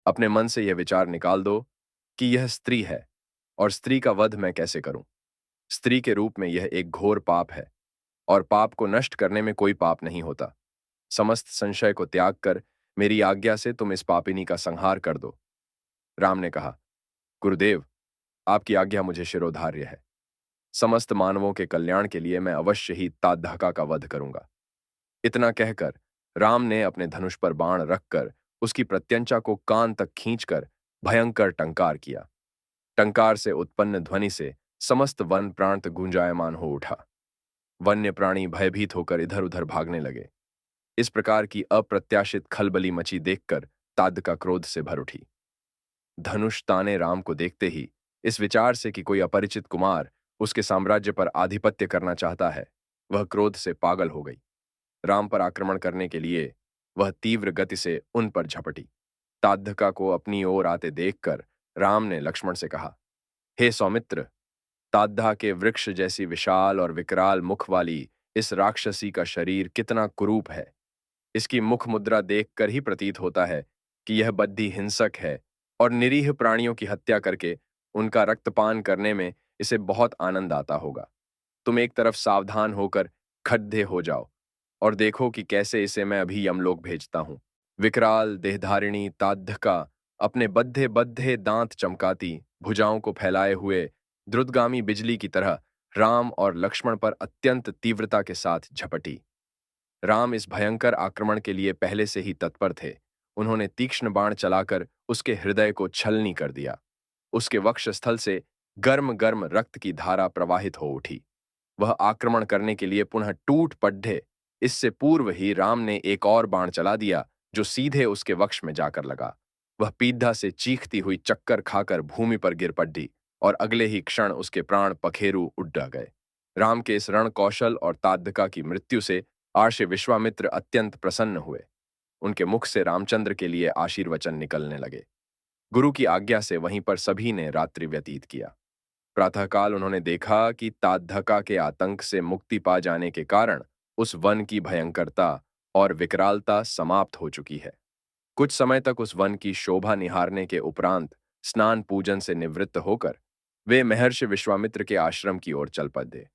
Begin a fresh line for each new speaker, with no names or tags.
अपने मन से यह विचार निकाल दो कि यह स्त्री है और स्त्री का वध मैं कैसे करूं। स्त्री के रूप में यह एक घोर पाप है और पाप को नष्ट करने में कोई पाप नहीं होता। समस्त संशय को त्याग कर मेरी आज्ञा से तुम इस पापिनी का संहार कर दो। राम ने कहा, गुरुदेव, आपकी आज्ञा मुझे शिरोधार्य है। समस्त मानवों के कल्याण के लिए मैं अवश्य ही तादहका का वध करूंगा। इतना कहकर राम ने अपने धनुष पर बाण रखकर उसकी प्रत्यंचा को कान तक खींचकर भयंकर टंकार किया। टंकार से उत्पन्न ध्वनि से समस्त वन प्रांत गुंजायमान हो उठा। वन्य प्राणी भयभीत होकर इधर उधर भागने लगे। इस प्रकार की अप्रत्याशित खलबली मची देखकर तादका क्रोध से भर उठी। धनुष ताने राम को देखते ही इस विचार से कि कोई अपरिचित कुमार उसके साम्राज्य पर आधिपत्य करना चाहता है, वह क्रोध से पागल हो गई। राम पर आक्रमण करने के लिए वह तीव्र गति से उन पर झपटी। तादका को अपनी ओर आते देखकर राम ने लक्ष्मण से कहा, हे सौमित्र, तादहा के वृक्ष जैसी विशाल और विकराल मुख वाली इस राक्षसी का शरीर कितना कुरूप है। इसकी मुख मुद्रा देखकर ही प्रतीत होता है कि यह बद्धी हिंसक है और निरीह प्राणियों की हत्या करके उनका रक्तपान करने में इसे बहुत आनंद आता होगा। तुम एक तरफ सावधान होकर खड्डे हो जाओ और देखो कि कैसे इसे मैं अभी यमलोक भेजता हूं। विकराल देहधारिणी तादहका अपने बद्धे बद्धे दांत चमकाती, भुजाओं को फैलाए हुए द्रुतगामी बिजली की तरह राम और लक्ष्मण पर अत्यंत तीव्रता के साथ झपटी। राम इस भयंकर आक्रमण के लिए पहले से ही तत्पर थे। उन्होंने तीक्ष्ण बाण चलाकर उसके हृदय को छलनी कर दिया। उसके वक्षस्थल से गर्म गर्म रक्त की धारा प्रवाहित हो उठी। वह आक्रमण करने के लिए पुनः टूट पड्ढे। इससे पूर्व ही राम ने एक और बाण चला दिया जो सीधे उसके वक्ष में जाकर लगा। वह पीढ़ा से चीखती हुई चक्कर खाकर भूमि पर गिर पड़ी और अगले ही क्षण उसके प्राण पखेरु उड़ गए। राम के इस रण कौशल और तादका की मृत्यु से आर्षि विश्वामित्र अत्यंत प्रसन्न हुए। उनके मुख से रामचंद्र के लिए आशीर्वचन निकलने लगे। गुरु की आज्ञा से वहीं पर सभी ने रात्रि व्यतीत किया। प्रातःकाल उन्होंने देखा कि तादहका के आतंक से मुक्ति पा जाने के कारण उस वन की भयंकरता और विकरालता समाप्त हो चुकी है। कुछ समय तक उस वन की शोभा निहारने के उपरांत स्नान पूजन से निवृत्त होकर वे महर्षि विश्वामित्र के आश्रम की ओर चल पड़े।